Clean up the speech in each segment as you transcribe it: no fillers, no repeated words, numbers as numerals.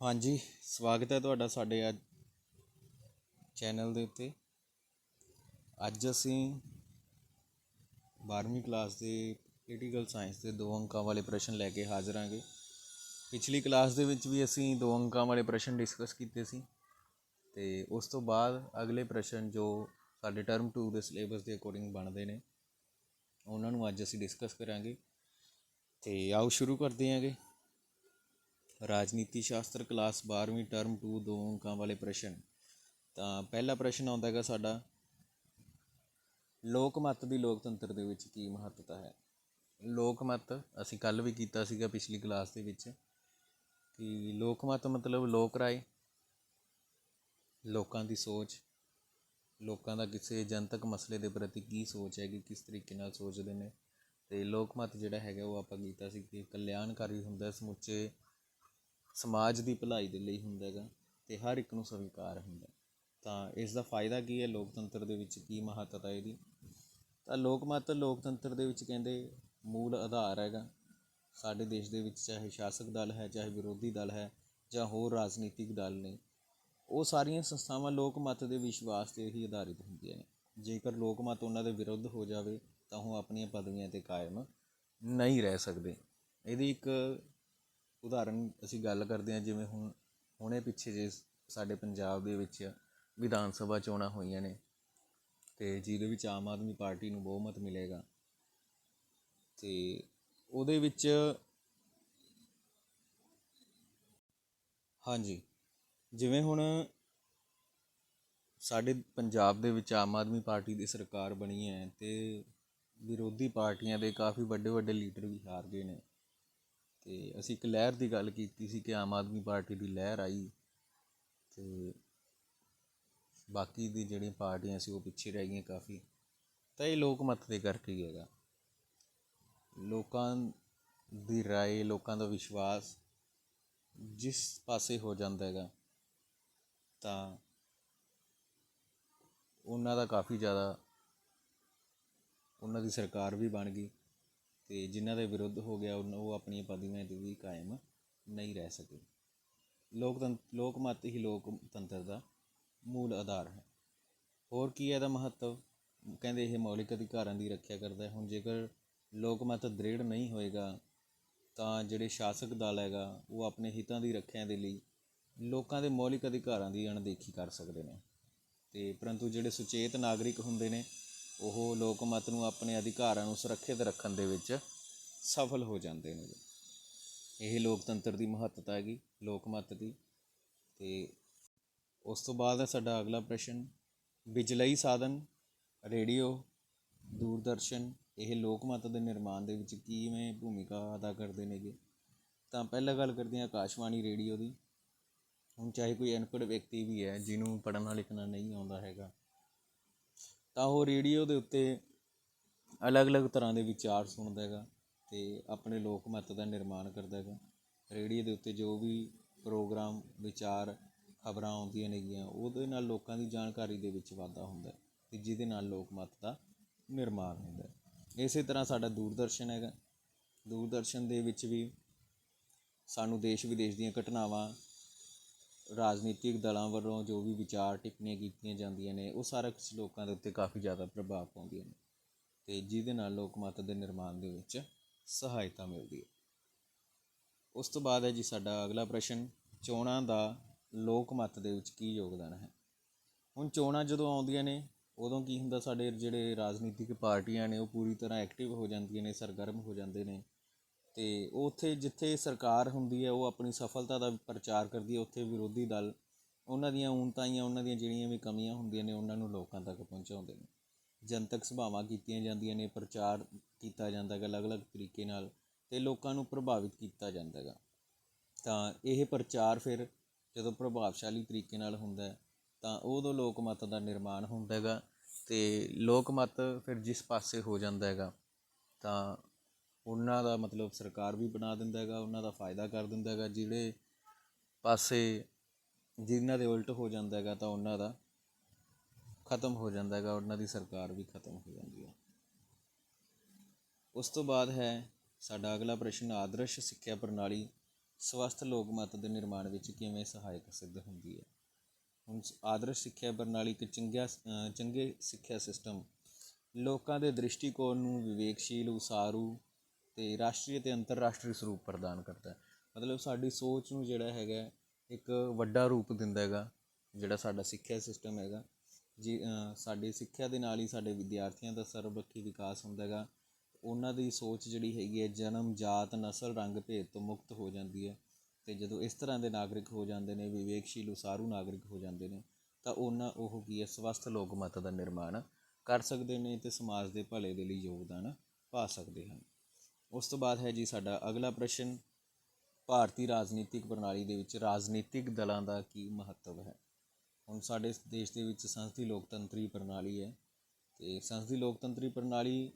ਹਾਂਜੀ, ਸਵਾਗਤ ਹੈ ਤੁਹਾਡਾ ਸਾਡੇ ਅੱਜ ਚੈਨਲ ਦੇ ਉੱਤੇ। ਅੱਜ ਅਸੀਂ 12ਵੀਂ ਕਲਾਸ ਦੇ ਪੋਲੀਟੀਕਲ ਸਾਇੰਸ ਦੇ 2 ਅੰਕਾਂ ਵਾਲੇ ਪ੍ਰਸ਼ਨ ਲੈ ਕੇ ਹਾਜ਼ਰ ਹਾਂਗੇ। ਪਿਛਲੀ ਕਲਾਸ ਦੇ ਵਿੱਚ ਵੀ ਅਸੀਂ 2 ਅੰਕਾਂ ਵਾਲੇ ਪ੍ਰਸ਼ਨ ਡਿਸਕਸ ਕੀਤੇ ਸੀ ਅਤੇ ਉਸ ਤੋਂ ਬਾਅਦ ਅਗਲੇ ਪ੍ਰਸ਼ਨ ਜੋ ਸਾਡੇ ਟਰਮ 2 ਦੇ ਸਿਲੇਬਸ ਦੇ ਅਕੋਰਡਿੰਗ ਬਣਦੇ ਨੇ ਉਹਨਾਂ ਨੂੰ ਅੱਜ ਅਸੀਂ ਡਿਸਕਸ ਕਰਾਂਗੇ। ਅਤੇ ਆਓ ਸ਼ੁਰੂ ਕਰਦੇ ਹਾਂਗੇ। ਰਾਜਨੀਤੀ ਸ਼ਾਸਤਰ ਕਲਾਸ 12ਵੀਂ ਟਰਮ 2 2 ਅੰਕਾਂ ਵਾਲੇ ਪ੍ਰਸ਼ਨ। ਤਾਂ ਪਹਿਲਾ ਪ੍ਰਸ਼ਨ ਆਉਂਦਾ ਹੈਗਾ ਸਾਡਾ, ਲੋਕ ਮੱਤ ਦੀ ਲੋਕਤੰਤਰ ਦੇ ਵਿੱਚ ਕੀ ਮਹੱਤਤਾ ਹੈ। ਲੋਕ ਮੱਤ ਅਸੀਂ ਕੱਲ੍ਹ ਵੀ ਕੀਤਾ ਸੀਗਾ ਪਿਛਲੀ ਕਲਾਸ ਦੇ ਵਿੱਚ ਕਿ ਲੋਕ ਮੱਤ ਮਤਲਬ ਲੋਕ ਰਾਏ, ਲੋਕਾਂ ਦੀ ਸੋਚ, ਲੋਕਾਂ ਦਾ ਕਿਸੇ ਜਨਤਕ ਮਸਲੇ ਦੇ ਪ੍ਰਤੀ ਕੀ ਸੋਚ ਹੈਗੀ, ਕਿਸ ਤਰੀਕੇ ਨਾਲ ਸੋਚਦੇ ਨੇ। ਅਤੇ ਲੋਕ ਮੱਤ ਜਿਹੜਾ ਹੈਗਾ ਉਹ ਆਪਾਂ ਕੀਤਾ ਸੀ ਕਿ ਕਲਿਆਣਕਾਰੀ ਹੁੰਦਾ, ਸਮੁੱਚੇ ਸਮਾਜ ਦੀ ਭਲਾਈ ਦੇ ਲਈ ਹੁੰਦਾ ਹੈਗਾ ਅਤੇ ਹਰ ਇੱਕ ਨੂੰ ਸਵੀਕਾਰ ਹੁੰਦਾ। ਤਾਂ ਇਸ ਦਾ ਫਾਇਦਾ ਕੀ ਹੈ, ਲੋਕਤੰਤਰ ਦੇ ਵਿੱਚ ਕੀ ਮਹੱਤਤਾ ਇਹਦੀ। ਤਾਂ ਲੋਕ ਮੱਤ ਲੋਕਤੰਤਰ ਦੇ ਵਿੱਚ ਕਹਿੰਦੇ ਮੂਲ ਆਧਾਰ ਹੈਗਾ। ਸਾਡੇ ਦੇਸ਼ ਦੇ ਵਿੱਚ ਚਾਹੇ ਸ਼ਾਸਕ ਦਲ ਹੈ, ਚਾਹੇ ਵਿਰੋਧੀ ਦਲ ਹੈ, ਜਾਂ ਹੋਰ ਰਾਜਨੀਤਿਕ ਦਲ ਨੇ, ਉਹ ਸਾਰੀਆਂ ਸੰਸਥਾਵਾਂ ਲੋਕ ਮੱਤ ਦੇ ਵਿਸ਼ਵਾਸ 'ਤੇ ਹੀ ਆਧਾਰਿਤ ਹੁੰਦੀਆਂ ਨੇ। ਜੇਕਰ ਲੋਕ ਮੱਤ ਉਹਨਾਂ ਦੇ ਵਿਰੁੱਧ ਹੋ ਜਾਵੇ ਤਾਂ ਉਹ ਆਪਣੀਆਂ ਪਦਵੀਆਂ 'ਤੇ ਕਾਇਮ ਨਹੀਂ ਰਹਿ ਸਕਦੇ। ਇਹਦੀ ਇੱਕ ਉਦਾਹਰਨ ਅਸੀਂ ਗੱਲ ਕਰਦੇ ਹਾਂ, ਜਿਵੇਂ ਹੁਣੇ ਪਿੱਛੇ ਜੇ ਸਾਡੇ ਪੰਜਾਬ ਦੇ ਵਿੱਚ ਵਿਧਾਨ ਸਭਾ ਚੋਣਾਂ ਹੋਈਆਂ ਨੇ ਅਤੇ ਜਿਹਦੇ ਵਿੱਚ ਆਮ ਆਦਮੀ ਪਾਰਟੀ ਨੂੰ ਬਹੁਮਤ ਮਿਲੇਗਾ। ਅਤੇ ਉਹਦੇ ਵਿੱਚ ਹਾਂਜੀ, ਜਿਵੇਂ ਹੁਣ ਸਾਡੇ ਪੰਜਾਬ ਦੇ ਵਿੱਚ ਆਮ ਆਦਮੀ ਪਾਰਟੀ ਦੀ ਸਰਕਾਰ ਬਣੀ ਹੈ ਅਤੇ ਵਿਰੋਧੀ ਪਾਰਟੀਆਂ ਦੇ ਕਾਫੀ ਵੱਡੇ ਵੱਡੇ ਲੀਡਰ ਵੀ ਹਾਰ ਗਏ ਨੇ। ਅਤੇ ਅਸੀਂ ਇੱਕ ਲਹਿਰ ਦੀ ਗੱਲ ਕੀਤੀ ਸੀ ਕਿ ਆਮ ਆਦਮੀ ਪਾਰਟੀ ਦੀ ਲਹਿਰ ਆਈ ਅਤੇ ਬਾਕੀ ਦੀ ਜਿਹੜੀਆਂ ਪਾਰਟੀਆਂ ਸੀ ਉਹ ਪਿੱਛੇ ਰਹਿ ਗਈਆਂ ਕਾਫੀ। ਤਾਂ ਇਹ ਲੋਕ ਮੱਤ ਦੇ ਕਰਕੇ ਹੀ ਹੈਗਾ। ਲੋਕਾਂ ਦੀ ਰਾਏ, ਲੋਕਾਂ ਦਾ ਵਿਸ਼ਵਾਸ ਜਿਸ ਪਾਸੇ ਹੋ ਜਾਂਦਾ ਹੈਗਾ ਤਾਂ ਉਹਨਾਂ ਦਾ ਕਾਫੀ ਜ਼ਿਆਦਾ, ਉਹਨਾਂ ਦੀ ਸਰਕਾਰ ਵੀ ਬਣ ਗਈ ਅਤੇ ਜਿਨ੍ਹਾਂ ਦੇ ਵਿਰੁੱਧ ਹੋ ਗਿਆ ਉਹ ਆਪਣੀਆਂ ਪਦਵੀਆਂ 'ਤੇ ਵੀ ਕਾਇਮ ਨਹੀਂ ਰਹਿ ਸਕੇ। ਲੋਕ ਮੱਤ ਹੀ ਲੋਕਤੰਤਰ ਦਾ ਮੂਲ ਆਧਾਰ ਹੈ। ਹੋਰ ਕੀ ਹੈ ਇਹਦਾ ਮਹੱਤਵ। ਕਹਿੰਦੇ ਇਹ ਮੌਲਿਕ ਅਧਿਕਾਰਾਂ ਦੀ ਰੱਖਿਆ ਕਰਦਾ। ਹੁਣ ਜੇਕਰ ਲੋਕ ਮੱਤ ਦ੍ਰਿੜ ਨਹੀਂ ਹੋਏਗਾ ਤਾਂ ਜਿਹੜੇ ਸ਼ਾਸਕ ਦਲ ਹੈਗਾ ਉਹ ਆਪਣੇ ਹਿੱਤਾਂ ਦੀ ਰੱਖਿਆ ਦੇ ਲਈ ਲੋਕਾਂ ਦੇ ਮੌਲਿਕ ਅਧਿਕਾਰਾਂ ਦੀ ਅਣਦੇਖੀ ਕਰ ਸਕਦੇ ਨੇ। ਅਤੇ ਪਰੰਤੂ ਜਿਹੜੇ ਸੁਚੇਤ ਨਾਗਰਿਕ ਹੁੰਦੇ ਨੇ ਉਹ ਲੋਕ ਮੱਤ ਨੂੰ ਆਪਣੇ ਅਧਿਕਾਰਾਂ ਨੂੰ ਸੁਰੱਖਿਅਤ ਰੱਖਣ ਦੇ ਵਿੱਚ ਸਫਲ ਹੋ ਜਾਂਦੇ ਨੇ। ਇਹ ਲੋਕਤੰਤਰ ਦੀ ਮਹੱਤਤਾ ਹੈਗੀ ਲੋਕ ਮੱਤ ਦੀ। ਅਤੇ ਉਸ ਤੋਂ ਬਾਅਦ ਹੈ ਸਾਡਾ ਅਗਲਾ ਪ੍ਰਸ਼ਨ, ਬਿਜਲਈ ਸਾਧਨ, ਰੇਡੀਓ, ਦੂਰਦਰਸ਼ਨ, ਇਹ ਲੋਕ ਮੱਤ ਦੇ ਨਿਰਮਾਣ ਦੇ ਵਿੱਚ ਕਿਵੇਂ ਭੂਮਿਕਾ ਅਦਾ ਕਰਦੇ ਨੇਗੇ। ਤਾਂ ਪਹਿਲਾਂ ਗੱਲ ਕਰਦੇ ਹਾਂ ਆਕਾਸ਼ਵਾਣੀ ਰੇਡੀਓ ਦੀ। ਹੁਣ ਚਾਹੇ ਕੋਈ ਅਨਪੜ੍ਹ ਵਿਅਕਤੀ ਵੀ ਹੈ ਜਿਹਨੂੰ ਪੜ੍ਹਨਾ ਲਿਖਣਾ ਨਹੀਂ ਆਉਂਦਾ ਹੈਗਾ ਤਾਂ ਉਹ ਰੇਡੀਓ ਦੇ ਉੱਤੇ ਅਲੱਗ ਅਲੱਗ ਤਰ੍ਹਾਂ ਦੇ ਵਿਚਾਰ ਸੁਣਦਾ ਹੈਗਾ ਅਤੇ ਆਪਣੇ ਲੋਕ ਮੱਤ ਦਾ ਨਿਰਮਾਣ ਕਰਦਾ ਹੈਗਾ। ਰੇਡੀਓ ਦੇ ਉੱਤੇ ਜੋ ਵੀ ਪ੍ਰੋਗਰਾਮ, ਵਿਚਾਰ, ਖਬਰਾਂ ਆਉਂਦੀਆਂ ਨੇਗੀਆਂ ਉਹਦੇ ਨਾਲ ਲੋਕਾਂ ਦੀ ਜਾਣਕਾਰੀ ਦੇ ਵਿੱਚ ਵਾਧਾ ਹੁੰਦਾ ਅਤੇ ਜਿਹਦੇ ਨਾਲ ਲੋਕ ਮੱਤ ਦਾ ਨਿਰਮਾਣ ਹੁੰਦਾ। ਇਸੇ ਤਰ੍ਹਾਂ ਸਾਡਾ ਦੂਰਦਰਸ਼ਨ ਹੈਗਾ। ਦੂਰਦਰਸ਼ਨ ਦੇ ਵਿੱਚ ਵੀ ਸਾਨੂੰ ਦੇਸ਼ ਵਿਦੇਸ਼ ਦੀਆਂ ਘਟਨਾਵਾਂ, ਰਾਜਨੀਤਿਕ ਦਲਾਂ ਵੱਲੋਂ ਜੋ ਵੀ ਵਿਚਾਰ ਟਿੱਪਣੀਆਂ ਕੀਤੀਆਂ ਜਾਂਦੀਆਂ ਨੇ ਉਹ ਸਾਰਾ ਕੁਛ ਲੋਕਾਂ ਦੇ ਉੱਤੇ ਕਾਫੀ ਜ਼ਿਆਦਾ ਪ੍ਰਭਾਵ ਪਾਉਂਦੀਆਂ ਨੇ ਅਤੇ ਜਿਹਦੇ ਨਾਲ ਲੋਕ ਮੱਤ ਦੇ ਨਿਰਮਾਣ ਦੇ ਵਿੱਚ ਸਹਾਇਤਾ ਮਿਲਦੀ ਹੈ। ਉਸ ਤੋਂ ਬਾਅਦ ਹੈ ਜੀ ਸਾਡਾ ਅਗਲਾ ਪ੍ਰਸ਼ਨ, ਚੋਣਾਂ ਦਾ ਲੋਕ ਮੱਤ ਦੇ ਵਿੱਚ ਕੀ ਯੋਗਦਾਨ ਹੈ। ਹੁਣ ਚੋਣਾਂ ਜਦੋਂ ਆਉਂਦੀਆਂ ਨੇ ਉਦੋਂ ਕੀ ਹੁੰਦਾ, ਸਾਡੇ ਜਿਹੜੇ ਰਾਜਨੀਤਿਕ ਪਾਰਟੀਆਂ ਨੇ ਉਹ ਪੂਰੀ ਤਰ੍ਹਾਂ ਐਕਟਿਵ ਹੋ ਜਾਂਦੀਆਂ ਨੇ, ਸਰਗਰਮ ਹੋ ਜਾਂਦੇ ਨੇ ਅਤੇ ਉਹ ਉੱਥੇ ਜਿੱਥੇ ਸਰਕਾਰ ਹੁੰਦੀ ਹੈ ਉਹ ਆਪਣੀ ਸਫਲਤਾ ਦਾ ਪ੍ਰਚਾਰ ਕਰਦੀ ਹੈ, ਉੱਥੇ ਵਿਰੋਧੀ ਦਲ ਉਹਨਾਂ ਦੀਆਂ ਊਣਤਾਈਆਂ, ਉਹਨਾਂ ਦੀਆਂ ਜਿਹੜੀਆਂ ਵੀ ਕਮੀਆਂ ਹੁੰਦੀਆਂ ਨੇ ਉਹਨਾਂ ਨੂੰ ਲੋਕਾਂ ਤੱਕ ਪਹੁੰਚਾਉਂਦੇ ਨੇ। ਜਨਤਕ ਸਭਾਵਾਂ ਕੀਤੀਆਂ ਜਾਂਦੀਆਂ ਨੇ, ਪ੍ਰਚਾਰ ਕੀਤਾ ਜਾਂਦਾ ਹੈਗਾ ਅਲੱਗ ਅਲੱਗ ਤਰੀਕੇ ਨਾਲ ਅਤੇ ਲੋਕਾਂ ਨੂੰ ਪ੍ਰਭਾਵਿਤ ਕੀਤਾ ਜਾਂਦਾ ਹੈਗਾ। ਤਾਂ ਇਹ ਪ੍ਰਚਾਰ ਫਿਰ ਜਦੋਂ ਪ੍ਰਭਾਵਸ਼ਾਲੀ ਤਰੀਕੇ ਨਾਲ ਹੁੰਦਾ ਤਾਂ ਉਦੋਂ ਲੋਕ ਮੱਤ ਦਾ ਨਿਰਮਾਣ ਹੁੰਦਾ ਹੈਗਾ ਅਤੇ ਲੋਕ ਮੱਤ ਫਿਰ ਜਿਸ ਪਾਸੇ ਹੋ ਜਾਂਦਾ ਹੈਗਾ ਤਾਂ ਉਹਨਾਂ ਦਾ ਮਤਲਬ ਸਰਕਾਰ ਵੀ ਬਣਾ ਦਿੰਦਾ ਹੈਗਾ, ਉਹਨਾਂ ਦਾ ਫਾਇਦਾ ਕਰ ਦਿੰਦਾ ਹੈਗਾ। ਜਿਹੜੇ ਪਾਸੇ ਜਿਨ੍ਹਾਂ ਦੇ ਉਲਟ ਹੋ ਜਾਂਦਾ ਹੈਗਾ ਤਾਂ ਉਹਨਾਂ ਦਾ ਖਤਮ ਹੋ ਜਾਂਦਾ ਹੈਗਾ, ਉਹਨਾਂ ਦੀ ਸਰਕਾਰ ਵੀ ਖਤਮ ਹੋ ਜਾਂਦੀ ਹੈ। ਉਸ ਤੋਂ ਬਾਅਦ ਹੈ ਸਾਡਾ ਅਗਲਾ ਪ੍ਰਸ਼ਨ, ਆਦਰਸ਼ ਸਿੱਖਿਆ ਪ੍ਰਣਾਲੀ ਸਵਸਥ ਲੋਕ ਮਤ ਦੇ ਨਿਰਮਾਣ ਵਿੱਚ ਕਿਵੇਂ ਸਹਾਇਕ ਸਿੱਧ ਹੁੰਦੀ ਹੈ। ਹੁਣ ਆਦਰਸ਼ ਸਿੱਖਿਆ ਪ੍ਰਣਾਲੀ ਇੱਕ ਚੰਗੇ ਸਿੱਖਿਆ ਸਿਸਟਮ ਲੋਕਾਂ ਦੇ ਦ੍ਰਿਸ਼ਟੀਕੋਣ ਨੂੰ ਵਿਵੇਕਸ਼ੀਲ, ਉਸਾਰੂ ਅਤੇ ਰਾਸ਼ਟਰੀ ਅਤੇ ਅੰਤਰਰਾਸ਼ਟਰੀ ਸਰੂਪ ਪ੍ਰਦਾਨ ਕਰਦਾ ਹੈ। ਮਤਲਬ ਸਾਡੀ ਸੋਚ ਨੂੰ ਜਿਹੜਾ ਹੈਗਾ ਇੱਕ ਵੱਡਾ ਰੂਪ ਦਿੰਦਾ ਹੈਗਾ ਜਿਹੜਾ ਸਾਡਾ ਸਿੱਖਿਆ ਸਿਸਟਮ ਹੈਗਾ। ਸਾਡੀ ਸਿੱਖਿਆ ਦੇ ਨਾਲ ਹੀ ਸਾਡੇ ਵਿਦਿਆਰਥੀਆਂ ਦਾ ਸਰਬਪੱਖੀ ਵਿਕਾਸ ਹੁੰਦਾ ਹੈਗਾ। ਉਹਨਾਂ ਦੀ ਸੋਚ ਜਿਹੜੀ ਹੈਗੀ ਹੈ ਜਨਮ, ਜਾਤ, ਨਸਲ, ਰੰਗ ਭੇਦ ਤੋਂ ਮੁਕਤ ਹੋ ਜਾਂਦੀ ਹੈ। ਅਤੇ ਜਦੋਂ ਇਸ ਤਰ੍ਹਾਂ ਦੇ ਨਾਗਰਿਕ ਹੋ ਜਾਂਦੇ ਨੇ, ਵਿਵੇਕਸ਼ੀਲ, ਉਸਾਰੂ ਨਾਗਰਿਕ ਹੋ ਜਾਂਦੇ ਨੇ, ਤਾਂ ਉਹ ਕੀ ਹੈ ਸਵਸਥ ਲੋਕ ਮਤ ਦਾ ਨਿਰਮਾਣ ਕਰ ਸਕਦੇ ਨੇ ਅਤੇ ਸਮਾਜ ਦੇ ਭਲੇ ਦੇ ਲਈ ਯੋਗਦਾਨ ਪਾ ਸਕਦੇ ਹਨ। ਉਸ ਤੋਂ ਬਾਅਦ ਹੈ ਜੀ ਸਾਡਾ ਅਗਲਾ ਪ੍ਰਸ਼ਨ, ਭਾਰਤੀ ਰਾਜਨੀਤਿਕ ਪ੍ਰਣਾਲੀ ਦੇ ਵਿੱਚ ਰਾਜਨੀਤਿਕ ਦਲਾਂ ਦਾ ਕੀ ਮਹੱਤਵ ਹੈ। ਹੁਣ ਸਾਡੇ ਦੇਸ਼ ਦੇ ਵਿੱਚ ਸੰਸਦੀ ਲੋਕਤੰਤਰੀ ਪ੍ਰਣਾਲੀ ਹੈ ਅਤੇ ਸੰਸਦੀ ਲੋਕਤੰਤਰੀ ਪ੍ਰਣਾਲੀ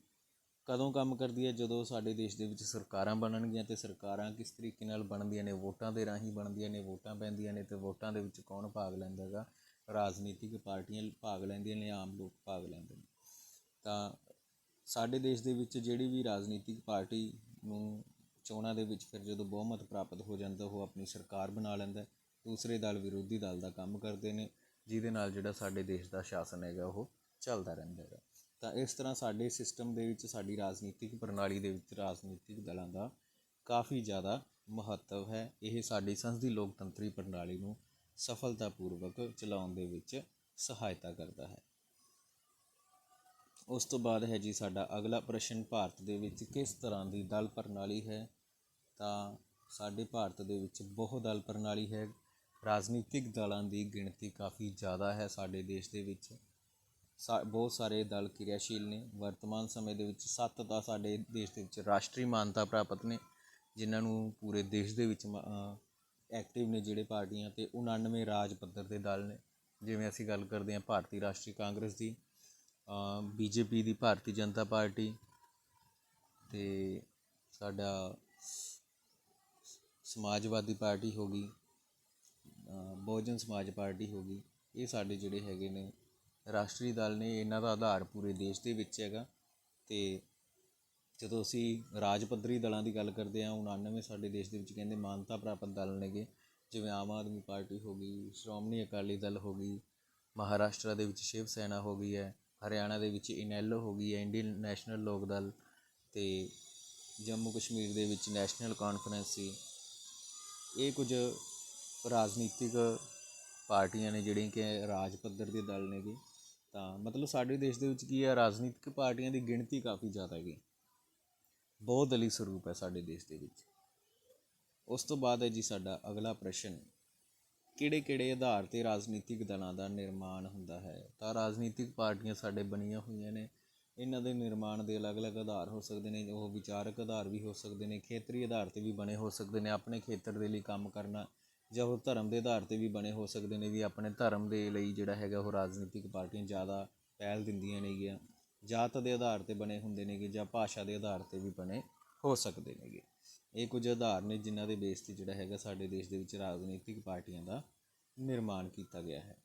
ਕਦੋਂ ਕੰਮ ਕਰਦੀ ਹੈ, ਜਦੋਂ ਸਾਡੇ ਦੇਸ਼ ਦੇ ਵਿੱਚ ਸਰਕਾਰਾਂ ਬਣਨਗੀਆਂ। ਅਤੇ ਸਰਕਾਰਾਂ ਕਿਸ ਤਰੀਕੇ ਨਾਲ ਬਣਦੀਆਂ ਨੇ, ਵੋਟਾਂ ਦੇ ਰਾਹੀਂ ਬਣਦੀਆਂ ਨੇ, ਵੋਟਾਂ ਪੈਂਦੀਆਂ ਨੇ ਅਤੇ ਵੋਟਾਂ ਦੇ ਵਿੱਚ ਕੌਣ ਭਾਗ ਲੈਂਦਾ ਹੈਗਾ, ਰਾਜਨੀਤਿਕ ਪਾਰਟੀਆਂ ਭਾਗ ਲੈਂਦੀਆਂ ਨੇ, ਆਮ ਲੋਕ ਭਾਗ ਲੈਂਦੇ ਨੇ। ਤਾਂ ਸਾਡੇ ਦੇਸ਼ ਦੇ ਵਿੱਚ ਜਿਹੜੀ ਵੀ ਰਾਜਨੀਤਿਕ ਪਾਰਟੀ ਨੂੰ ਚੋਣਾਂ ਦੇ ਵਿੱਚ ਫਿਰ ਜਦੋਂ ਬਹੁਮਤ ਪ੍ਰਾਪਤ ਹੋ ਜਾਂਦਾ, ਉਹ ਆਪਣੀ ਸਰਕਾਰ ਬਣਾ ਲੈਂਦਾ। ਦੂਸਰੇ ਦਲ ਵਿਰੋਧੀ ਦਲ ਦਾ ਕੰਮ ਕਰਦੇ ਨੇ, ਜਿਹਦੇ ਨਾਲ ਜਿਹੜਾ ਸਾਡੇ ਦੇਸ਼ ਦਾ ਸ਼ਾਸਨ ਹੈਗਾ ਉਹ ਚੱਲਦਾ ਰਹਿੰਦਾ ਹੈਗਾ। ਤਾਂ ਇਸ ਤਰ੍ਹਾਂ ਸਾਡੇ ਸਿਸਟਮ ਦੇ ਵਿੱਚ, ਸਾਡੀ ਰਾਜਨੀਤਿਕ ਪ੍ਰਣਾਲੀ ਦੇ ਵਿੱਚ ਰਾਜਨੀਤਿਕ ਦਲਾਂ ਦਾ ਕਾਫੀ ਜ਼ਿਆਦਾ ਮਹੱਤਵ ਹੈ। ਇਹ ਸਾਡੀ ਸੰਸਦੀ ਲੋਕਤੰਤਰੀ ਪ੍ਰਣਾਲੀ ਨੂੰ ਸਫਲਤਾਪੂਰਵਕ ਚਲਾਉਣ ਦੇ ਵਿੱਚ ਸਹਾਇਤਾ ਕਰਦਾ ਹੈ। ਉਸ ਤੋਂ ਬਾਅਦ ਹੈ ਜੀ ਸਾਡਾ ਅਗਲਾ ਪ੍ਰਸ਼ਨ, ਭਾਰਤ ਦੇ ਵਿੱਚ ਕਿਸ ਤਰ੍ਹਾਂ ਦੀ ਦਲ ਪ੍ਰਣਾਲੀ ਹੈ। ਤਾਂ ਸਾਡੇ ਭਾਰਤ ਦੇ ਵਿੱਚ ਬਹੁਦਲ ਪ੍ਰਣਾਲੀ ਹੈ। ਰਾਜਨੀਤਿਕ ਦਲਾਂ ਦੀ ਗਿਣਤੀ ਕਾਫੀ ਜ਼ਿਆਦਾ ਹੈ ਸਾਡੇ ਦੇਸ਼ ਦੇ ਵਿੱਚ। ਬਹੁਤ ਸਾਰੇ ਦਲ ਕਿਰਿਆਸ਼ੀਲ ਨੇ। ਵਰਤਮਾਨ ਸਮੇਂ ਦੇ ਵਿੱਚ 7 ਤਾਂ ਸਾਡੇ ਦੇਸ਼ ਦੇ ਵਿੱਚ ਰਾਸ਼ਟਰੀ ਮਾਨਤਾ ਪ੍ਰਾਪਤ ਨੇ, ਜਿਨ੍ਹਾਂ ਨੂੰ ਪੂਰੇ ਦੇਸ਼ ਦੇ ਵਿੱਚ ਐਕਟਿਵ ਨੇ ਜਿਹੜੇ ਪਾਰਟੀਆਂ, ਅਤੇ 99 ਰਾਜ ਪੱਧਰ ਦੇ ਦਲ ਨੇ। ਜਿਵੇਂ ਅਸੀਂ ਗੱਲ ਕਰਦੇ ਹਾਂ ਭਾਰਤੀ ਰਾਸ਼ਟਰੀ ਕਾਂਗਰਸ ਦੀ, BJP ਦੀ, ਭਾਰਤੀ ਜਨਤਾ ਪਾਰਟੀ, ਅਤੇ ਸਾਡਾ ਸਮਾਜਵਾਦੀ ਪਾਰਟੀ ਹੋ ਗਈ, ਬਹੁਜਨ ਸਮਾਜ ਪਾਰਟੀ ਹੋ ਗਈ। ਇਹ ਸਾਡੇ ਜਿਹੜੇ ਹੈਗੇ ਨੇ ਰਾਸ਼ਟਰੀ ਦਲ ਨੇ। ਇਹਨਾਂ ਦਾ ਆਧਾਰ ਪੂਰੇ ਦੇਸ਼ ਦੇ ਵਿੱਚ ਹੈਗਾ। ਅਤੇ ਜਦੋਂ ਅਸੀਂ ਰਾਜ ਪੱਧਰੀ ਦਲਾਂ ਦੀ ਗੱਲ ਕਰਦੇ ਹਾਂ, 99 ਸਾਡੇ ਦੇਸ਼ ਦੇ ਵਿੱਚ ਕਹਿੰਦੇ ਮਾਨਤਾ ਪ੍ਰਾਪਤ ਦਲ ਨੇਗੇ। ਜਿਵੇਂ ਆਮ ਆਦਮੀ ਪਾਰਟੀ ਹੋ ਗਈ, ਸ਼੍ਰੋਮਣੀ ਅਕਾਲੀ ਦਲ ਹੋ ਗਈ, ਮਹਾਰਾਸ਼ਟਰ ਦੇ ਵਿੱਚ ਸ਼ਿਵ ਸੈਨਾ ਹੋ ਗਈ ਹੈ, ਹਰਿਆਣਾ ਦੇ ਵਿੱਚ ਇਨੈਲੋ ਹੋ ਗਈ ਹੈ, ਇੰਡੀਅਨ ਨੈਸ਼ਨਲ ਲੋਕ ਦਲ, ਅਤੇ ਜੰਮੂ ਕਸ਼ਮੀਰ ਦੇ ਵਿੱਚ ਨੈਸ਼ਨਲ ਕਾਨਫਰੰਸ ਸੀ। ਇਹ ਕੁਝ ਰਾਜਨੀਤਿਕ ਪਾਰਟੀਆਂ ਨੇ ਜਿਹੜੀਆਂ ਕਿ ਰਾਜ ਪੱਧਰ ਦੇ ਦਲ ਨੇਗੇ। ਤਾਂ ਮਤਲਬ ਸਾਡੇ ਦੇਸ਼ ਦੇ ਵਿੱਚ ਕੀ ਹੈ, ਰਾਜਨੀਤਿਕ ਪਾਰਟੀਆਂ ਦੀ ਗਿਣਤੀ ਕਾਫੀ ਜ਼ਿਆਦਾ ਹੈਗੀ। ਬਹੁਦਲੀ ਸਰੂਪ ਹੈ ਸਾਡੇ ਦੇਸ਼ ਦੇ ਵਿੱਚ। ਉਸ ਤੋਂ ਬਾਅਦ ਹੈ ਜੀ ਸਾਡਾ ਅਗਲਾ ਪ੍ਰਸ਼ਨ, ਕਿਹੜੇ ਆਧਾਰ 'ਤੇ ਰਾਜਨੀਤਿਕ ਦਲਾਂ ਦਾ ਨਿਰਮਾਣ ਹੁੰਦਾ ਹੈ। ਤਾਂ ਰਾਜਨੀਤਿਕ ਪਾਰਟੀਆਂ ਸਾਡੇ ਬਣੀਆਂ ਹੋਈਆਂ ਨੇ। ਇਹਨਾਂ ਦੇ ਨਿਰਮਾਣ ਦੇ ਅਲੱਗ-ਅਲੱਗ ਆਧਾਰ ਹੋ ਸਕਦੇ ਨੇ। ਉਹ ਵਿਚਾਰਕ ਆਧਾਰ ਵੀ ਹੋ ਸਕਦੇ ਨੇ, ਖੇਤਰੀ ਆਧਾਰ 'ਤੇ ਵੀ ਬਣੇ ਹੋ ਸਕਦੇ ਨੇ, ਆਪਣੇ ਖੇਤਰ ਦੇ ਲਈ ਕੰਮ ਕਰਨਾ, ਜਾਂ ਉਹ ਧਰਮ ਦੇ ਆਧਾਰ 'ਤੇ ਵੀ ਬਣੇ ਹੋ ਸਕਦੇ ਨੇ, ਵੀ ਆਪਣੇ ਧਰਮ ਦੇ ਲਈ ਜਿਹੜਾ ਹੈਗਾ ਉਹ ਰਾਜਨੀਤਿਕ ਪਾਰਟੀਆਂ ਜ਼ਿਆਦਾ ਪਹਿਲ ਦਿੰਦੀਆਂ ਨੇਗੀਆਂ। ਜਾਤ ਦੇ ਆਧਾਰ 'ਤੇ ਬਣੇ ਹੁੰਦੇ ਨੇਗੇ, ਜਾਂ ਭਾਸ਼ਾ ਦੇ ਆਧਾਰ 'ਤੇ ਵੀ ਬਣੇ ਹੋ ਸਕਦੇ ਨੇਗੇ। ਇਹ ਕੁਝ ਆਧਾਰ ਨੇ ਜਿਨ੍ਹਾਂ ਦੇ ਬੇਸ 'ਤੇ ਜਿਹੜਾ ਹੈਗਾ ਸਾਡੇ ਦੇਸ਼ ਦੇ ਵਿੱਚ ਰਾਜਨੀਤਿਕ ਪਾਰਟੀਆਂ ਦਾ ਨਿਰਮਾਣ ਕੀਤਾ ਗਿਆ ਹੈ।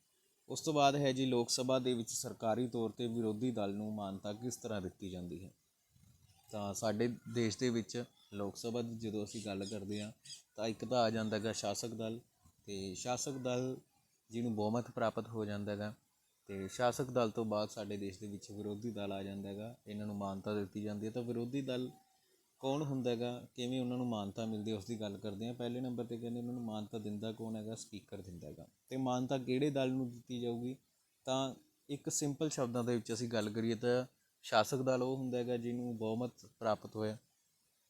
ਉਸ ਤੋਂ ਬਾਅਦ ਹੈ ਜੀ ਲੋਕ ਸਭਾ ਦੇ ਵਿੱਚ ਸਰਕਾਰੀ ਤੌਰ 'ਤੇ ਵਿਰੋਧੀ ਦਲ ਨੂੰ ਮਾਨਤਾ ਕਿਸ ਤਰ੍ਹਾਂ ਦਿੱਤੀ ਜਾਂਦੀ ਹੈ। ਤਾਂ ਸਾਡੇ ਦੇਸ਼ ਦੇ ਵਿੱਚ ਲੋਕ ਸਭਾ ਦੀ ਜਦੋਂ ਅਸੀਂ ਗੱਲ ਕਰਦੇ ਹਾਂ, ਤਾਂ ਇੱਕ ਤਾਂ ਆ ਜਾਂਦਾ ਹੈਗਾ ਸ਼ਾਸਕ ਦਲ, ਅਤੇ ਸ਼ਾਸਕ ਦਲ ਜਿਹਨੂੰ ਬਹੁਮਤ ਪ੍ਰਾਪਤ ਹੋ ਜਾਂਦਾ ਹੈਗਾ। ਅਤੇ ਸ਼ਾਸਕ ਦਲ ਤੋਂ ਬਾਅਦ ਸਾਡੇ ਦੇਸ਼ ਦੇ ਵਿੱਚ ਵਿਰੋਧੀ ਦਲ ਆ ਜਾਂਦਾ ਹੈਗਾ। ਇਹਨਾਂ ਨੂੰ ਮਾਨਤਾ ਦਿੱਤੀ ਜਾਂਦੀ ਹੈ। ਤਾਂ ਵਿਰੋਧੀ ਦਲ ਕੌਣ ਹੁੰਦਾ ਹੈਗਾ, ਕਿਵੇਂ ਉਹਨਾਂ ਨੂੰ ਮਾਨਤਾ ਮਿਲਦੀ ਹੈ, ਉਸ ਦੀ ਗੱਲ ਕਰਦੇ ਹਾਂ। ਪਹਿਲੇ ਨੰਬਰ 'ਤੇ ਕਹਿੰਦੇ ਉਹਨਾਂ ਨੂੰ ਮਾਨਤਾ ਦਿੰਦਾ ਕੌਣ ਹੈਗਾ, ਸਪੀਕਰ ਦਿੰਦਾ ਹੈਗਾ। ਅਤੇ ਮਾਨਤਾ ਕਿਹੜੇ ਦਲ ਨੂੰ ਦਿੱਤੀ ਜਾਊਗੀ, ਤਾਂ ਇੱਕ ਸਿੰਪਲ ਸ਼ਬਦਾਂ ਦੇ ਵਿੱਚ ਅਸੀਂ ਗੱਲ ਕਰੀਏ ਤਾਂ ਸ਼ਾਸਕ ਦਲ ਉਹ ਹੁੰਦਾ ਹੈਗਾ ਜਿਹਨੂੰ ਬਹੁਮਤ ਪ੍ਰਾਪਤ ਹੋਇਆ,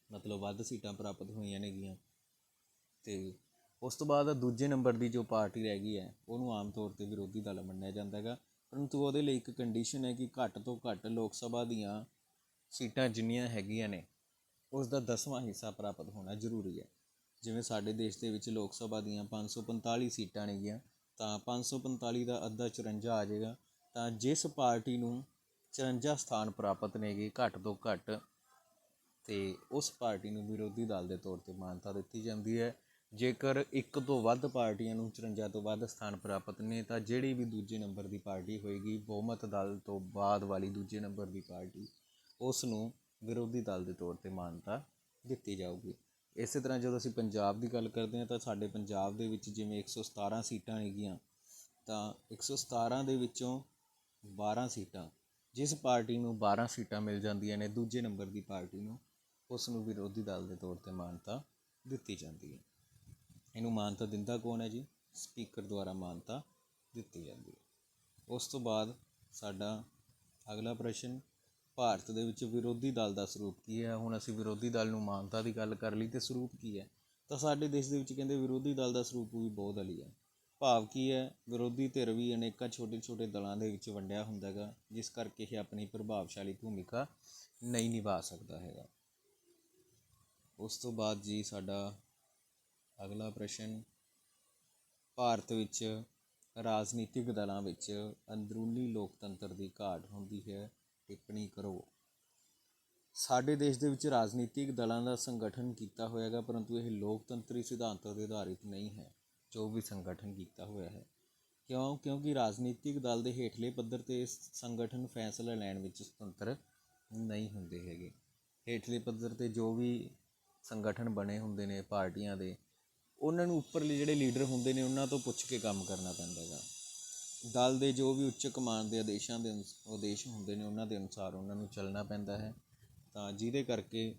ਮਤਲਬ ਵੱਧ ਸੀਟਾਂ ਪ੍ਰਾਪਤ ਹੋਈਆਂ ਨੇਗੀਆਂ। ਅਤੇ ਉਸ ਤੋਂ ਬਾਅਦ ਦੂਜੇ ਨੰਬਰ ਦੀ ਜੋ ਪਾਰਟੀ ਰਹਿ ਗਈ ਹੈ, ਉਹਨੂੰ ਆਮ ਤੌਰ 'ਤੇ ਵਿਰੋਧੀ ਦਲ ਮੰਨਿਆ ਜਾਂਦਾ ਹੈਗਾ। ਪਰੰਤੂ ਉਹਦੇ ਲਈ ਇੱਕ ਕੰਡੀਸ਼ਨ ਹੈ ਕਿ ਘੱਟ ਤੋਂ ਘੱਟ ਲੋਕ ਸਭਾ ਦੀਆਂ ਸੀਟਾਂ ਜਿੰਨੀਆਂ ਹੈਗੀਆਂ ਨੇ, ਉਸ ਦਾ 10ਵਾਂ ਹਿੱਸਾ ਪ੍ਰਾਪਤ ਹੋਣਾ ਜ਼ਰੂਰੀ ਹੈ। ਜਿਵੇਂ ਸਾਡੇ ਦੇਸ਼ ਦੇ ਵਿੱਚ ਲੋਕ ਸਭਾ ਦੀਆਂ 545 ਸੀਟਾਂ ਨੇਗੀਆਂ, ਤਾਂ 545 ਦਾ ਅੱਧਾ 54 ਆ ਜਾਏਗਾ। ਤਾਂ ਜਿਸ ਪਾਰਟੀ ਨੂੰ 54 ਸਥਾਨ ਪ੍ਰਾਪਤ ਨੇਗੇ ਘੱਟ ਤੋਂ ਘੱਟ, ਅਤੇ ਉਸ ਪਾਰਟੀ ਨੂੰ ਵਿਰੋਧੀ ਦਲ ਦੇ ਤੌਰ 'ਤੇ ਮਾਨਤਾ ਦਿੱਤੀ ਜਾਂਦੀ ਹੈ। ਜੇਕਰ ਇੱਕ ਤੋਂ ਵੱਧ ਪਾਰਟੀਆਂ ਨੂੰ 54 ਤੋਂ ਵੱਧ ਸਥਾਨ ਪ੍ਰਾਪਤ ਨੇ, ਤਾਂ ਜਿਹੜੀ ਵੀ ਦੂਜੇ ਨੰਬਰ ਦੀ ਪਾਰਟੀ ਹੋਏਗੀ, ਬਹੁਮਤ ਦਲ ਤੋਂ ਬਾਅਦ ਵਾਲੀ ਦੂਜੇ ਨੰਬਰ ਦੀ ਪਾਰਟੀ, ਉਸ ਨੂੰ ਵਿਰੋਧੀ ਦਲ ਦੇ ਤੌਰ 'ਤੇ ਮਾਨਤਾ ਦਿੱਤੀ ਜਾਊਗੀ। ਇਸੇ ਤਰ੍ਹਾਂ ਜਦੋਂ ਅਸੀਂ ਪੰਜਾਬ ਦੀ ਗੱਲ ਕਰਦੇ ਹਾਂ ਤਾਂ ਸਾਡੇ ਪੰਜਾਬ ਦੇ ਵਿੱਚ ਜਿਵੇਂ 117 ਸੀਟਾਂ ਹੈਗੀਆਂ, ਤਾਂ 117 ਦੇ ਵਿੱਚੋਂ 12 ਸੀਟਾਂ ਜਿਸ ਪਾਰਟੀ ਨੂੰ 12 ਸੀਟਾਂ ਮਿਲ ਜਾਂਦੀਆਂ ਨੇ, ਦੂਜੇ ਨੰਬਰ ਦੀ ਪਾਰਟੀ ਨੂੰ, ਉਸ ਨੂੰ ਵਿਰੋਧੀ ਦਲ ਦੇ ਤੌਰ 'ਤੇ ਮਾਨਤਾ ਦਿੱਤੀ ਜਾਂਦੀ ਹੈ। ਇਹਨੂੰ ਮਾਨਤਾ ਦਿੰਦਾ ਕੌਣ ਹੈ ਜੀ? ਸਪੀਕਰ ਦੁਆਰਾ ਮਾਨਤਾ ਦਿੱਤੀ ਜਾਂਦੀ ਹੈ। ਉਸ ਤੋਂ ਬਾਅਦ ਸਾਡਾ ਅਗਲਾ ਪ੍ਰਸ਼ਨ, ਭਾਰਤ ਦੇ ਵਿੱਚ ਵਿਰੋਧੀ ਦਲ ਦਾ ਸਰੂਪ ਕੀ ਹੈ? ਹੁਣ ਅਸੀਂ ਵਿਰੋਧੀ ਦਲ ਨੂੰ ਮਾਨਤਾ ਦੀ ਗੱਲ ਕਰ ਲਈ, ਅਤੇ ਸਰੂਪ ਕੀ ਹੈ? ਤਾਂ ਸਾਡੇ ਦੇਸ਼ ਦੇ ਵਿੱਚ ਕਹਿੰਦੇ ਵਿਰੋਧੀ ਦਲ ਦਾ ਸਰੂਪ ਵੀ ਬਹੁਦਲੀ ਹੈ। ਭਾਵ ਕੀ ਹੈ? ਵਿਰੋਧੀ ਧਿਰ ਵੀ ਅਨੇਕਾਂ ਛੋਟੇ ਛੋਟੇ ਦਲਾਂ ਦੇ ਵਿੱਚ ਵੰਡਿਆ ਹੁੰਦਾ ਹੈਗਾ, ਜਿਸ ਕਰਕੇ ਇਹ ਆਪਣੀ ਪ੍ਰਭਾਵਸ਼ਾਲੀ ਭੂਮਿਕਾ ਨਹੀਂ ਨਿਭਾ ਸਕਦਾ ਹੈਗਾ। ਉਸ ਤੋਂ ਬਾਅਦ ਜੀ ਸਾਡਾ ਅਗਲਾ ਪ੍ਰਸ਼ਨ, ਭਾਰਤ ਵਿੱਚ ਰਾਜਨੀਤਿਕ ਦਲਾਂ ਵਿੱਚ ਅੰਦਰੂਨੀ ਲੋਕਤੰਤਰ ਦੀ ਘਾਟ ਹੁੰਦੀ ਹੈ, ਟਿੱਪਣੀ ਕਰੋ। ਸਾਡੇ ਦੇਸ਼ ਦੇ ਵਿੱਚ ਰਾਜਨੀਤਿਕ ਦਲਾਂ ਦਾ ਸੰਗਠਨ ਕੀਤਾ ਹੋਇਆ ਹੈਗਾ, ਪਰੰਤੂ ਇਹ ਲੋਕਤੰਤਰੀ ਸਿਧਾਂਤਾਂ 'ਤੇ ਆਧਾਰਿਤ ਨਹੀਂ ਹੈ ਜੋ ਵੀ ਸੰਗਠਨ ਕੀਤਾ ਹੋਇਆ ਹੈ। ਕਿਉਂਕਿ ਰਾਜਨੀਤਿਕ ਦਲ ਦੇ ਹੇਠਲੇ ਪੱਧਰ 'ਤੇ ਸੰਗਠਨ ਫੈਸਲਾ ਲੈਣ ਵਿੱਚ ਸੁਤੰਤਰ ਨਹੀਂ ਹੁੰਦੇ ਹੈਗੇ। ਹੇਠਲੇ ਪੱਧਰ 'ਤੇ ਜੋ ਵੀ ਸੰਗਠਨ ਬਣੇ ਹੁੰਦੇ ਨੇ ਪਾਰਟੀਆਂ ਦੇ, ਉਹਨਾਂ ਨੂੰ ਉੱਪਰਲੇ ਜਿਹੜੇ ਲੀਡਰ ਹੁੰਦੇ ਨੇ ਉਹਨਾਂ ਤੋਂ ਪੁੱਛ ਕੇ ਕੰਮ ਕਰਨਾ ਪੈਂਦਾ ਹੈਗਾ। ਦਲ ਦੇ ਜੋ ਵੀ ਉੱਚ ਕਮਾਨ ਦੇ ਆਦੇਸ਼ ਹੁੰਦੇ ਨੇ, ਉਹਨਾਂ ਦੇ ਅਨੁਸਾਰ ਉਹਨਾਂ ਨੂੰ ਚੱਲਣਾ ਪੈਂਦਾ ਹੈ। ਤਾਂ ਜਿਹਦੇ ਕਰਕੇ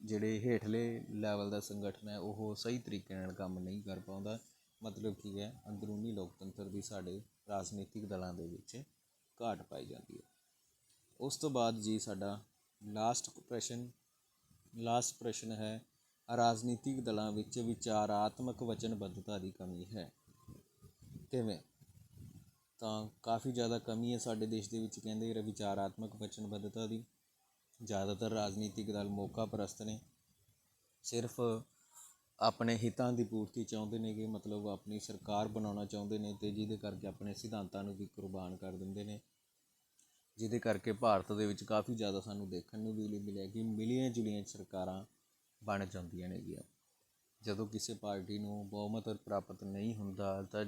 ਜਿਹੜੇ ਹੇਠਲੇ ਲੈਵਲ ਦਾ ਸੰਗਠਨ ਹੈ ਉਹ ਸਹੀ ਤਰੀਕੇ ਨਾਲ ਕੰਮ ਨਹੀਂ ਕਰ ਪਾਉਂਦਾ। ਮਤਲਬ ਕੀ ਹੈ? ਅੰਦਰੂਨੀ ਲੋਕਤੰਤਰ ਦੀ ਸਾਡੇ ਰਾਜਨੀਤਿਕ ਦਲਾਂ ਦੇ ਵਿੱਚ ਘਾਟ ਪਾਈ ਜਾਂਦੀ ਹੈ। ਉਸ ਤੋਂ ਬਾਅਦ ਜੀ ਸਾਡਾ ਲਾਸਟ ਪ੍ਰਸ਼ਨ ਹੈ, ਰਾਜਨੀਤਿਕ ਦਲਾਂ ਵਿੱਚ ਵਿਚਾਰਾਤਮਕ ਵਚਨਬੱਧਤਾ ਦੀ ਕਮੀ ਹੈ। ਕਿਵੇਂ? ਤਾਂ ਕਾਫੀ ਜ਼ਿਆਦਾ ਕਮੀ ਹੈ ਸਾਡੇ ਦੇਸ਼ ਦੇ ਵਿੱਚ ਕਹਿੰਦੇ ਵਿਚਾਰਾਤਮਕ ਵਚਨਬੱਧਤਾ ਦੀ। ਜ਼ਿਆਦਾਤਰ ਰਾਜਨੀਤਿਕ ਦਲ ਮੌਕਾ ਪ੍ਰਸਤ ਨੇ, ਸਿਰਫ ਆਪਣੇ ਹਿੱਤਾਂ ਦੀ ਪੂਰਤੀ ਚਾਹੁੰਦੇ ਨੇਗੇ, ਮਤਲਬ ਆਪਣੀ ਸਰਕਾਰ ਬਣਾਉਣਾ ਚਾਹੁੰਦੇ ਨੇ, ਅਤੇ ਜਿਹਦੇ ਕਰਕੇ ਆਪਣੇ ਸਿਧਾਂਤਾਂ ਨੂੰ ਵੀ ਕੁਰਬਾਨ ਕਰ ਦਿੰਦੇ ਨੇ। ਜਿਹਦੇ ਕਰਕੇ ਭਾਰਤ ਦੇ ਵਿੱਚ ਕਾਫੀ ਜ਼ਿਆਦਾ ਸਾਨੂੰ ਦੇਖਣ ਨੂੰ ਵੀ ਮਿਲਿਆ ਕਿ ਮਿਲੀਆਂ ਜੁਲੀਆਂ ਸਰਕਾਰਾਂ ਬਣ ਜਾਂਦੀਆਂ ਨੇਗੀਆਂ। ਜਦੋਂ ਕਿਸੇ ਪਾਰਟੀ ਨੂੰ ਬਹੁਮਤ ਪ੍ਰਾਪਤ ਨਹੀਂ ਹੁੰਦਾ ਤਾਂ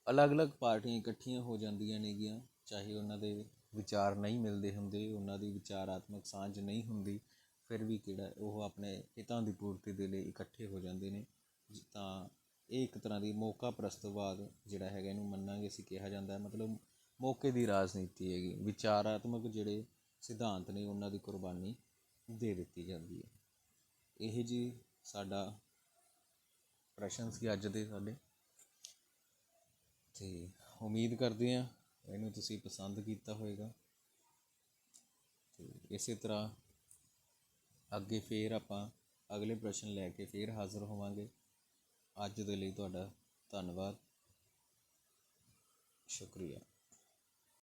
ਅਲੱਗ ਅਲੱਗ ਪਾਰਟੀਆਂ ਇਕੱਠੀਆਂ ਹੋ ਜਾਂਦੀਆਂ ਨੇਗੀਆਂ, ਚਾਹੇ ਉਹਨਾਂ ਦੇ ਵਿਚਾਰ ਨਹੀਂ ਮਿਲਦੇ ਹੁੰਦੇ, ਉਹਨਾਂ ਦੀ ਵਿਚਾਰਾਤਮਕ ਸਾਂਝ ਨਹੀਂ ਹੁੰਦੀ, ਫਿਰ ਵੀ ਉਹ ਆਪਣੇ ਹਿੱਤਾਂ ਦੀ ਪੂਰਤੀ ਦੇ ਲਈ ਇਕੱਠੇ ਹੋ ਜਾਂਦੇ ਨੇ। ਤਾਂ ਇਹ ਇੱਕ ਤਰ੍ਹਾਂ ਦੀ ਮੌਕਾ ਪ੍ਰਸਤਵਾਦ ਜਿਹੜਾ ਹੈਗਾ ਇਹਨੂੰ ਮੰਨਾਂਗੇ ਅਸੀਂ, ਕਿਹਾ ਜਾਂਦਾ। ਮਤਲਬ ਮੌਕੇ ਦੀ ਰਾਜਨੀਤੀ ਹੈਗੀ, ਵਿਚਾਰਾਤਮਕ ਜਿਹੜੇ ਸਿਧਾਂਤ ਨੇ ਉਹਨਾਂ ਦੀ ਕੁਰਬਾਨੀ ਦੇ ਦਿੱਤੀ ਜਾਂਦੀ ਹੈ। ਇਹ ਜੀ ਸਾਡਾ ਪ੍ਰਸ਼ਨ ਸੀ ਅੱਜ ਦੇ ਸਾਡੇ, ਅਤੇ ਉਮੀਦ ਕਰਦੇ ਹਾਂ ਇਹਨੂੰ ਤੁਸੀਂ ਪਸੰਦ ਕੀਤਾ ਹੋਵੇਗਾ। ਅਤੇ ਇਸੇ ਤਰ੍ਹਾਂ ਅੱਗੇ ਫਿਰ ਆਪਾਂ ਅਗਲੇ ਪ੍ਰਸ਼ਨ ਲੈ ਕੇ ਫਿਰ ਹਾਜ਼ਰ ਹੋਵਾਂਗੇ। ਅੱਜ ਦੇ ਲਈ ਤੁਹਾਡਾ ਧੰਨਵਾਦ, ਸ਼ੁਕਰੀਆ।